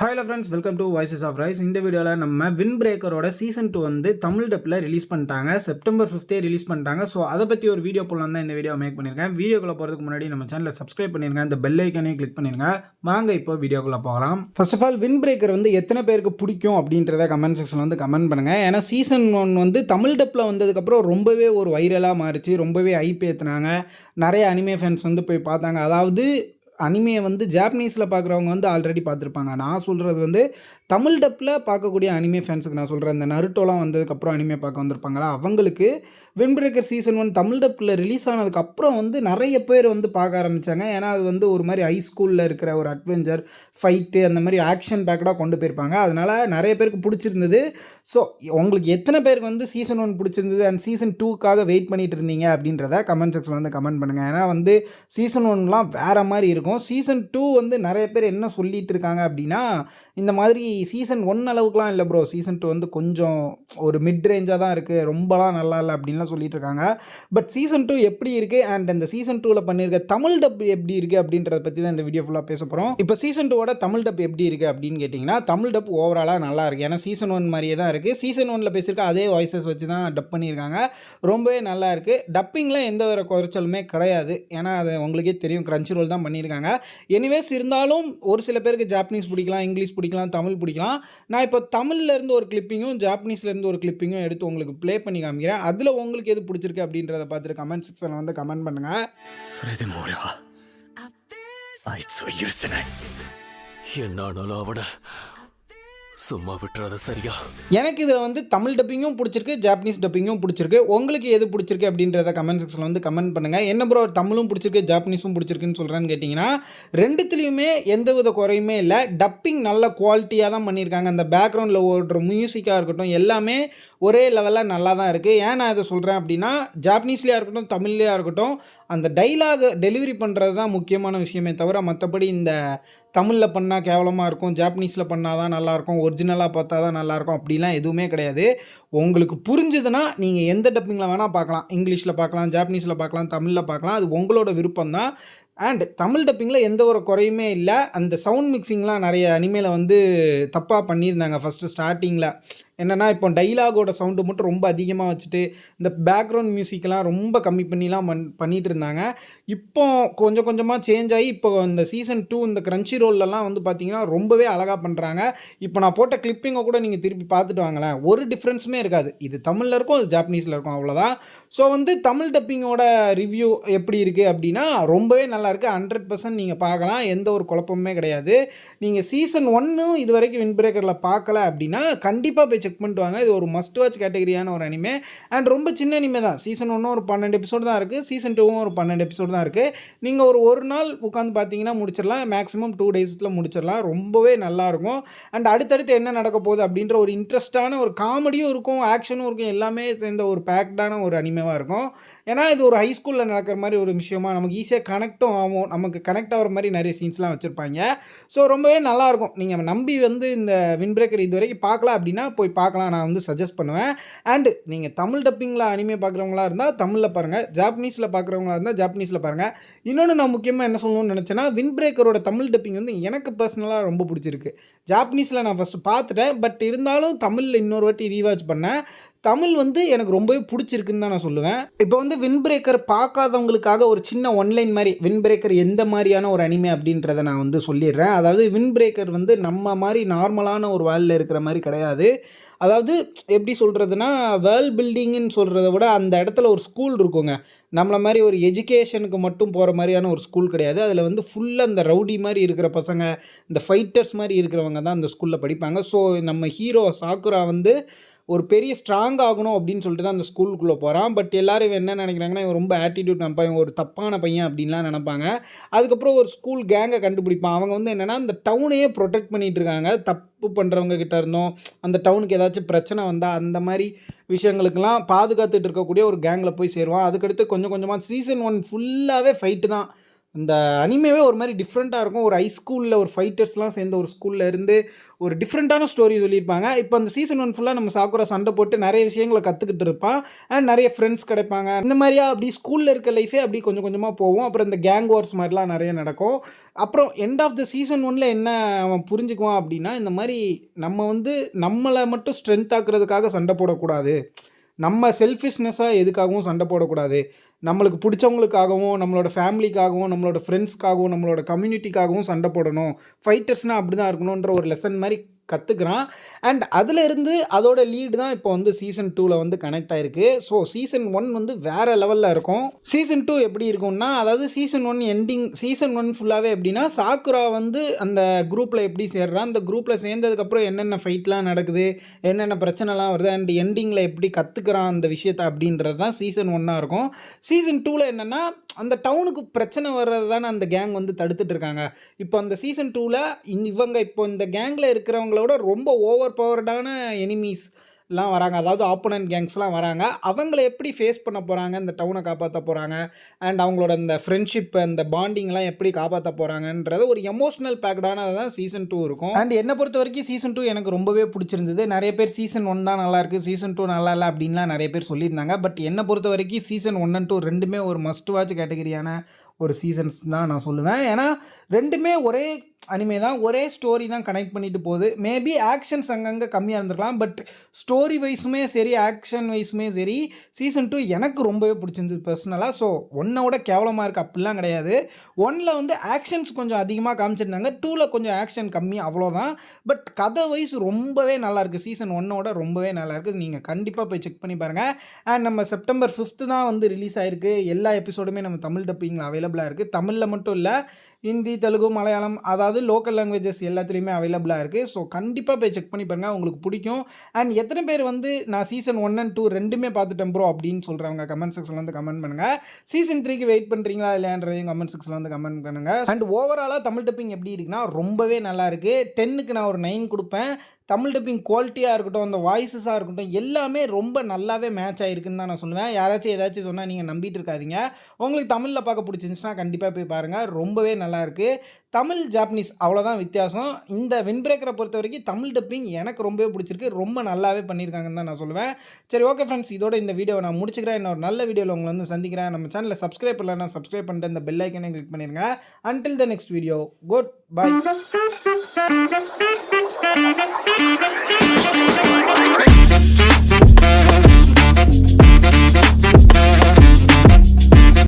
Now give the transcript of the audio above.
Hello friends, welcome to voices of rise. இந்த வீடியோவில் நம்ம வின் பிரேக்கரோட சீசன் 2 வந்து தமிழ் டப்பில் ரிலீஸ் பண்ணிட்டாங்க. செப்டம்பர் 5 ரிலீஸ் பண்ணிட்டாங்க. ஸோ அதை பற்றி ஒரு வீடியோ போடலாம் தான் இந்த வீடியோ மேக் பண்ணியிருக்கேன். வீடியோக்குள்ளே போகிறதுக்கு முன்னாடி நம்ம சேனலை சப்ஸ்கிரைப் பண்ணிருங்க, இந்த பெல் ஐக்கானே கிளிக் பண்ணிருங்க. வாங்க இப்போ வீடியோக்குள்ளே போகலாம். First of all, wind breaker வந்து எத்தனை பேருக்கு பிடிக்கும் அப்படின்றத கமெண்ட் செக்ஷனில் வந்து கமெண்ட் பண்ணுங்கள். ஏன்னா சீசன் 1 வந்து தமிழ் டப்பில் வந்ததுக்கப்புறம் ரொம்பவே ஒரு வைரலாக மாறிச்சு, ரொம்பவே ஹைப் ஏற்றுனாங்க. நிறைய அனிமே ஃபேன்ஸ் வந்து போய் பார்த்தாங்க. அதாவது அனிமே வந்து ஜாப்பனீஸில் பார்க்குறவங்க வந்து ஆல்ரெடி பார்த்துருப்பாங்க. நான் சொல்கிறது வந்து தமிழ் டப்பில் பார்க்கக்கூடிய அனிமே ஃபேன்ஸுக்கு நான் சொல்கிறேன். இந்த நருட்டோலாம் வந்ததுக்கப்புறம் அனிமே பார்க்க வந்திருப்பாங்களா, அவங்களுக்கு வின் பிரேக்கர் சீசன் 1 தமிழ் டப்பில் ரிலீஸ் ஆனதுக்கப்புறம் வந்து நிறைய பேர் வந்து பார்க்க ஆரம்பித்தாங்க. ஏன்னா அது வந்து ஒரு மாதிரி ஹை ஸ்கூலில் இருக்கிற ஒரு அட்வென்ச்சர் ஃபைட்டு அந்த மாதிரி ஆக்ஷன் பேக்கடாக கொண்டு போயிருப்பாங்க. அதனால் நிறைய பேருக்கு பிடிச்சிருந்தது. ஸோ உங்களுக்கு எத்தனை பேருக்கு வந்து சீசன் 1 பிடிச்சிருந்தது அண்ட் சீசன் 2க்காக வெயிட் பண்ணிட்டு இருந்தீங்க அப்படின்றத கமெண்ட் செக்ஷனில் வந்து கமெண்ட் பண்ணுங்கள். ஏன்னா வந்து சீசன் 1லாம் வேறு மாதிரி இருக்கும். சீசன் 2 வந்து நிறைய பேர் என்ன சொல்லிட்டு இருக்காங்க அப்படின்னா, இந்த மாதிரி சீசன் 1 அளவுக்குலாம் இல்லை ப்ரோ, சீசன் 2 வந்து கொஞ்சம் ஒரு மிட் ரேஞ்சாக தான் இருக்குது, ரொம்பலாம் நல்லா இல்லை அப்படின்லாம் சொல்லிட்டு இருக்காங்க. பட் சீசன் 2 எப்படி இருக்குது அண்ட் அந்த சீசன் 2ல் பண்ணியிருக்க தமிழ் டப் எப்படி இருக்குது அப்படின்றத பற்றி தான் இந்த வீடியோ ஃபுல்லாக பேச போகிறோம். இப்போ சீசன் 2வோட தமிழ் டப் எப்படி இருக்குது அப்படின்னு கேட்டிங்கன்னா, தமிழ் டப் ஓவராலாக நல்லா இருக்குது. ஏன்னா சீசன் 1 மாதிரியே தான் இருக்குது. சீசன் 1ல் பேசியிருக்க அதே வாய்ஸஸ் வச்சு தான் டப் பண்ணியிருக்காங்க. ரொம்பவே நல்லா இருக்குது. டப்பிங்கில் எந்த ஒரு குறைச்சலுமே கிடையாது. ஏன்னா அது உங்களுக்கே தெரியும், கிரன்ச்சி ரோல் தான் பண்ணியிருக்காங்க. எனிவேஸ் இருந்தாலும் ஒரு சில பேருக்கு ஜாப்பனீஸ் பிடிக்கலாம், இங்கிலீஷ் பிடிக்கலாம், தமிழ் பிடிக்கலாம். நான் இப்போ தமிழ்லேருந்து ஒரு கிளிப்பிங்கும் ஜாப்பனீஸ்லேருந்து ஒரு கிளிப்பிங்கும் எடுத்து உங்களுக்கு ப்ளே பண்ணி காமிக்கிறேன். அதில் உங்களுக்கு எது பிடிச்சிருக்கு அப்படின்றத பார்த்துட்டு கமெண்ட் செக்ஷனில் வந்து கமெண்ட் பண்ணுங்கள். சும்மா விட்டுறத சரியா? எனக்கு இதில் வந்து தமிழ் டப்பிங்கும் பிடிச்சிருக்கு, ஜாப்பனீஸ் டப்பிங்கும் பிடிச்சிருக்கு. உங்களுக்கு எது பிடிச்சிருக்கு அப்படின்றத கமெண்ட் செக்ஷனில் வந்து கமெண்ட் பண்ணுங்கள். என்ன ப்ரோ தமிழும் பிடிச்சிருக்கு ஜாப்பனீஸும் பிடிச்சிருக்குன்னு சொல்கிறேன்னு கேட்டிங்கன்னா, ரெண்டுத்துலேயுமே எந்தவித குறையுமே இல்லை. டப்பிங் நல்ல குவாலிட்டியாக தான் பண்ணியிருக்காங்க. அந்த பேக்ரவுண்டில் ஓடுற மியூசிக்காக இருக்கட்டும், எல்லாமே ஒரே லெவலில் நல்லா தான் இருக்குது. ஏன் நான் இதை சொல்கிறேன் அப்படின்னா, ஜாப்பனீஸ்லேயா இருக்கட்டும் தமிழ்லேயா இருக்கட்டும், அந்த டைலாக் டெலிவரி பண்ணுறது தான் முக்கியமான விஷயமே தவிர, மற்றபடி இந்த தமிழில் பண்ணால் கேவலமாக இருக்கும், ஜாப்பனீஸில் பண்ணால் தான் நல்லாயிருக்கும், ஒரிஜினலாக பார்த்தா தான் நல்லாயிருக்கும் அப்படிலாம் எதுவுமே கிடையாது. உங்களுக்கு புரிஞ்சுதுன்னா நீங்கள் எந்த டப்பிங்கில் வேணால் பார்க்கலாம். இங்கிலீஷில் பார்க்கலாம், ஜாப்பனீஸில் பார்க்கலாம், தமிழில் பார்க்கலாம். அது உங்களோட விருப்பம் தான். அண்ட் தமிழ் டப்பிங்கில் எந்த ஒரு குறையுமே இல்லை. அந்த சவுண்ட் மிக்சிங்லாம் நிறைய அனிமேல வந்து தப்பாக பண்ணியிருந்தாங்க ஃபஸ்ட்டு ஸ்டார்டிங்கில். என்னென்னா, இப்போ டைலாகோட சவுண்டு மட்டும் ரொம்ப அதிகமாக வச்சுட்டு இந்த பேக்ரவுண்ட் மியூசிக்கெலாம் ரொம்ப கம்மி பண்ணிலாம் பண்ணிகிட்டு இருந்தாங்க. இப்போ கொஞ்சம் கொஞ்சமாக சேஞ்ச் ஆகி இப்போ இந்த சீசன் 2 இந்த கிரன்ச்சி ரோல்லலாம் வந்து பார்த்திங்கன்னா ரொம்பவே அழகாக பண்ணுறாங்க. இப்போ நான் போட்ட கிளிப்பிங்கை கூட நீங்கள் திருப்பி பார்த்துட்டு வாங்களேன், ஒரு டிஃப்ரென்ஸுமே இருக்காது. இது தமிழில் இருக்கும், அது ஜாப்பனீஸில் இருக்கும், அவ்வளோதான். ஸோ வந்து தமிழ் டப்பிங்கோட ரிவ்யூ எப்படி இருக்குது அப்படின்னா, ரொம்பவே நல்லாயிருக்கு. 100% நீங்கள் பார்க்கலாம், எந்த ஒரு குழப்பமுமே கிடையாது. நீங்கள் சீசன் 1 இது வரைக்கும் வின் பிரேக்கரில் பார்க்கல அப்படின்னா கண்டிப்பாக போய் செக் பண்ணிட்டு வாங்க. இது ஒரு மஸ்ட் வாட்ச் கேட்டகரியான ஒரு அனிமே. அண்ட் ரொம்ப சின்ன அனிமே தான். சீசன் 1 ஒரு 12 எபிசோடு தான் இருக்குது, சீசன் 2 ஒரு 12 எபிசோடு தான் இருக்குது. நீங்கள் ஒரு நாள் உட்காந்து பார்த்தீங்கன்னா முடிச்சிடலாம். மேக்ஸிமம் 2 டேஸில் முடிச்சிடலாம். ரொம்பவே நல்லாயிருக்கும். அண்ட் அடுத்தடுத்து என்ன நடக்க போகுது அப்படின்ற ஒரு இன்ட்ரெஸ்டான ஒரு காமெடியும் இருக்கும், ஆக்ஷனும் இருக்கும், எல்லாமே சேர்ந்த ஒரு பேக்டான ஒரு அனிமேவாக இருக்கும். ஏன்னா இது ஒரு ஹை ஸ்கூலில் நடக்கிற மாதிரி ஒரு விஷயமா நமக்கு ஈஸியாக கனெக்டும் ஆகும். நமக்கு கனெக்ட் ஆகிற மாதிரி நிறைய சீன்ஸ்லாம் வச்சுருப்பாங்க. ஸோ ரொம்பவே நல்லாயிருக்கும். நீங்கள் நம்பி வந்து இந்த வின் பிரேக்கர் இது வரைக்கும் பார்க்கலாம் அப்படின்னா போய் பார்க்கலாம், நான் வந்து சஜஸ்ட் பண்ணுவேன். அண்டு நீங்கள் தமிழ் டப்பிங்கில் அனிமே பார்க்குறவங்களா இருந்தால் தமிழில் பாருங்கள், ஜாப்பனீஸில் பார்க்குறவங்களா இருந்தால் ஜாப்பனீஸில் பாருங்கள். இன்னொன்று நான் முக்கியமாக என்ன சொல்லணும்னு நினச்சேன்னா, வின் பிரேக்கரோட தமிழ் டப்பிங் வந்து எனக்கு பர்சனலாக ரொம்ப பிடிச்சிருக்கு. ஜாப்பனீஸில் நான் ஃபஸ்ட்டு பார்த்துட்டேன், பட் இருந்தாலும் தமிழில் இன்னொரு வாட்டி ரீவாட்ச் பண்ணேன். தமிழ் வந்து எனக்கு ரொம்பவே பிடிச்சிருக்குன்னு தான் நான் சொல்லுவேன். இப்போ வந்து வின் பிரேக்கர் பார்க்காதவங்களுக்காக ஒரு சின்ன ஒன்லைன் மாதிரி வின் பிரேக்கர் எந்த மாதிரியான ஒரு அனிமே அப்படின்றத நான் வந்து சொல்லிடுறேன். அதாவது வின் பிரேக்கர் வந்து நம்ம மாதிரி நார்மலான ஒரு வேர்ல்டில் இருக்கிற மாதிரி கிடையாது. அதாவது எப்படி சொல்கிறதுனா, வேர்ல்ட் பில்டிங்குன்னு சொல்கிறத விட அந்த இடத்துல ஒரு ஸ்கூல் இருக்குங்க. நம்மளை மாதிரி ஒரு எஜுகேஷனுக்கு மட்டும் போகிற மாதிரியான ஒரு ஸ்கூல் கிடையாது. அதில் வந்து ஃபுல்லாக அந்த ரவுடி மாதிரி இருக்கிற பசங்க, இந்த ஃபைட்டர்ஸ் மாதிரி இருக்கிறவங்க தான் அந்த ஸ்கூலில் படிப்பாங்க. ஸோ நம்ம ஹீரோ சாக்குரா வந்து ஒரு பெரிய ஸ்ட்ராங் ஆகணும் அப்படின்னு சொல்லிட்டு தான் அந்த ஸ்கூலுக்குள்ளே போகிறான். பட் எல்லோரும் இவன் என்ன நினைக்கிறாங்கன்னா, இவன் ரொம்ப ஆட்டிடியூட் நினைப்பான், இவன் ஒரு தப்பான பையன் அப்படின்லாம் நினைப்பாங்க. அதுக்கப்புறம் ஒரு ஸ்கூல் கேங்கை கண்டுபிடிப்பான். அவங்க வந்து என்னென்னா அந்த டவுனையே ப்ரொடெக்ட் பண்ணிகிட்டு இருக்காங்க. தப்பு பண்ணுறவங்க கிட்ட இருந்தோம், அந்த டவுனுக்கு ஏதாச்சும் பிரச்சனை வந்தால் அந்த மாதிரி விஷயங்களுக்கெல்லாம் பாதுகாத்துட்டு இருக்கக்கூடிய ஒரு கேங்கில் போய் சேருவான். அதுக்கடுத்து கொஞ்சம் கொஞ்சமாக சீசன் 1 ஃபுல்லாகவே ஃபைட்டு தான். இந்த அனிமேவே ஒரு மாதிரி டிஃப்ரெண்ட்டாக இருக்கும். ஒரு ஹைஸ்கூலில் ஒரு ஃபைட்டர்ஸ்லாம் சேர்ந்த ஒரு ஸ்கூலில் இருந்து ஒரு டிஃப்ரெண்ட்டான ஸ்டோரி சொல்லியிருப்பாங்க. இப்போ அந்த சீசன் 1 ஃபுல்லாக நம்ம சாக்குரா சண்டை போட்டு நிறைய விஷயங்கள கற்றுக்கிட்டு இருப்பான். அண்ட் நிறைய ஃப்ரெண்ட்ஸ் கிடைப்பாங்க. இந்த மாதிரியா அப்படி ஸ்கூலில் இருக்க லைஃபே அப்படி கொஞ்சம் கொஞ்சமாக போகும். அப்புறம் இந்த கேங் வார்ஸ் மாதிரிலாம் நிறைய நடக்கும். அப்புறம் எண்ட் ஆஃப் த சீசன் 1ல என்ன அவன் புரிஞ்சுக்குவான் அப்படின்னா, இந்த மாதிரி நம்ம வந்து நம்மளை மட்டும் ஸ்ட்ரென்த் ஆக்குறதுக்காக சண்டை போடக்கூடாது. நம்ம செல்ஃபிஷ்னஸாக எதுக்காகவும் சண்டை போடக்கூடாது. நம்மளுக்கு பிடிச்சவங்களுக்காகவும், நம்மளோட ஃபேமிலிக்காகவும், நம்மளோட ஃப்ரெண்ட்ஸ்க்காகவும், நம்மளோட கம்யூனிட்டிக்காகவும் சண்டை போடணும். ஃபைட்டர்ஸ்னால் அப்படி தான் இருக்கணுன்ற ஒரு லெசன் மாதிரி கற்றுக்குறான். அண்ட் அதிலிருந்து அதோட லீடு தான் இப்போ வந்து சீசன் 2ல வந்து கனெக்ட் ஆயிருக்கு. ஸோ சீசன் 1 வந்து வேறு லெவலில் இருக்கும். சீசன் 2 எப்படி இருக்கும்னா, அதாவது சீசன் 1 எண்டிங் சீசன் 1 ஃபுல்லாகவே எப்படின்னா, சாக்குரா வந்து அந்த குரூப்பில் எப்படி சேர்றான், அந்த குரூப்பில் சேர்ந்ததுக்கப்புறம் என்னென்ன ஃபைட்லாம் நடக்குது, என்னென்ன பிரச்சனைலாம் வருது, அண்ட் எண்டிங்கில் எப்படி கற்றுக்குறான் அந்த விஷயத்தை அப்படின்றது தான் சீசன் 1ஆக இருக்கும். சீசன் 2ல என்னென்னா, அந்த டவுனுக்கு பிரச்சனை வர்றது தானே அந்த கேங் வந்து தடுத்துட்டு இருக்காங்க. இப்போ அந்த சீசன் 2ல இவங்க இப்போ இந்த கேங்கில் இருக்கிறவங்களோட ரொம்ப ஓவர் பவர்டான எனிமீஸ்லாம் வராங்க. அதாவது ஆப்போனன்ட் கேங்ஸ்லாம் வராங்க. அவங்கள எப்படி ஃபேஸ் பண்ண போகிறாங்க, இந்த டவுனை காப்பாற்ற போகிறாங்க, அண்ட் அவங்களோட இந்த ஃப்ரெண்ட்ஷிப் அந்த பாண்டிங்லாம் எப்படி காப்பாற்ற போகிறாங்கன்றது ஒரு எமோஷனல் பேக்டானது தான் சீசன் 2 இருக்கும். அண்ட் என்னை பொறுத்த வரைக்கும் சீசன் 2 எனக்கு ரொம்பவே பிடிச்சிருந்தது. நிறைய பேர் சீசன் 1 தான் நல்லாயிருக்கு, சீசன் 2 நல்லா இல்லை அப்படின்லாம் நிறைய பேர் சொல்லியிருந்தாங்க. பட் என்னை பொறுத்த வரைக்கும் சீசன் 1 அண்ட் 2 ரெண்டுமே ஒரு மஸ்ட் வாட்ச் கேட்டகரியான ஒரு சீசன்ஸ் தான் நான் சொல்லுவேன். ஏன்னா ரெண்டுமே ஒரே அனிமே தான், ஒரே ஸ்டோரி தான் கனெக்ட் பண்ணிட்டு போகுது. மேபி ஆக்ஷன்ஸ் அங்கங்கே கம்மியாக இருந்திருக்கலாம். பட் ஸ்டோரி வைஸுமே சரி, ஆக்ஷன் வைஸுமே சரி, சீசன் 2 எனக்கு ரொம்பவே பிடிச்சிருந்தது பர்சனலாக. ஸோ 1 கேவலமாக இருக்குது அப்படிலாம் கிடையாது. 1ல் வந்து ஆக்ஷன்ஸ் கொஞ்சம் அதிகமாக காமிச்சிருந்தாங்க, 2ல் கொஞ்சம் ஆக்ஷன் கம்மி, அவ்வளோதான். பட் கதை வைஸ் ரொம்பவே நல்லாயிருக்கு. சீசன் 1 ரொம்பவே நல்லாயிருக்கு. நீங்கள் கண்டிப்பாக போய் செக் பண்ணி பாருங்கள். அண்ட் நம்ம செப்டம்பர் 5 தான் வந்து ரிலீஸ் ஆகிருக்கு. எல்லா எபிசோடுமே நம்ம தமிழ் டப்பிங்கில் அவைலபிளாக இருக்குது. தமிழில் மட்டும் இல்லை, ஹிந்தி, தெலுங்கு, மலையாளம், அதாவது லோக்கல் லாங்குவேஜஸ் எல்லாத்துலேயுமே அவைலபிளாக இருக்குது. ஸோ கண்டிப்பாக போய் செக் பண்ணி பாருங்கள், உங்களுக்கு பிடிக்கும். அண்ட் எத்தனை பேர் வந்து நான் சீசன் 1 அண்ட் 2 ரெண்டுமே பார்த்துட்டேன் ப்ரோ அப்படின்னு சொல்கிறவங்க கமெண்ட் செக்ஷனில் வந்து கமெண்ட் பண்ணுங்கள். சீசன் 3க்கு வெயிட் பண்ணுறீங்களா இல்லையான்றதையும் கமெண்ட் செக்ஷனில் வந்து கமெண்ட் பண்ணுங்கள். அண்ட் ஓவராலாக தமிழ் டப்பிங் எப்படி இருக்குன்னா ரொம்பவே நல்லா இருக்குது. 10க்கு நான் ஒரு 9 கொடுப்பேன். தமிழ் டப்பிங் குவாலிட்டியாக இருக்கட்டும், அந்த வாய்ஸஸாக இருக்கட்டும், எல்லாமே ரொம்ப நல்லாவே மேட்ச் ஆகிருக்குன்னு தான் நான் சொல்லுவேன். யாராச்சும் ஏதாச்சும் சொன்னால் நீங்கள் நம்பிட்டு இருக்காதீங்க. உங்களுக்கு தமிழில் பார்க்க பிடிச்சிருந்துச்சுன்னா கண்டிப்பாக போய் பாருங்கள். ரொம்பவே நல்லாயிருக்கு. தமிழ் ஜாப்பனீஸ் அவ்வளோதான் வித்தியாசம். இந்த வின் பிரேக்கரை பொறுத்த வரைக்கும் தமிழ் டப்பிங் எனக்கு ரொம்பவே பிடிச்சிருக்கு. ரொம்ப நல்லாவே பண்ணியிருக்காங்கன்னு தான் நான் சொல்லுவேன். சரி, ஓகே ஃப்ரெண்ட்ஸ், இதோட இந்த வீடியோவை நான் முடிச்சுக்கிறேன். இன்னொரு நல்ல வீடியோவில் உங்களை வந்து சந்திக்கிறேன். நம்ம சேனலை சப்ஸ்கிரைப் பண்ணலன்னா சப்ஸ்கிரைப் பண்ணிட்டு இந்த பெல் ஐக்கனை கிளிக் பண்ணிடுங்க. Until the next video, good bye.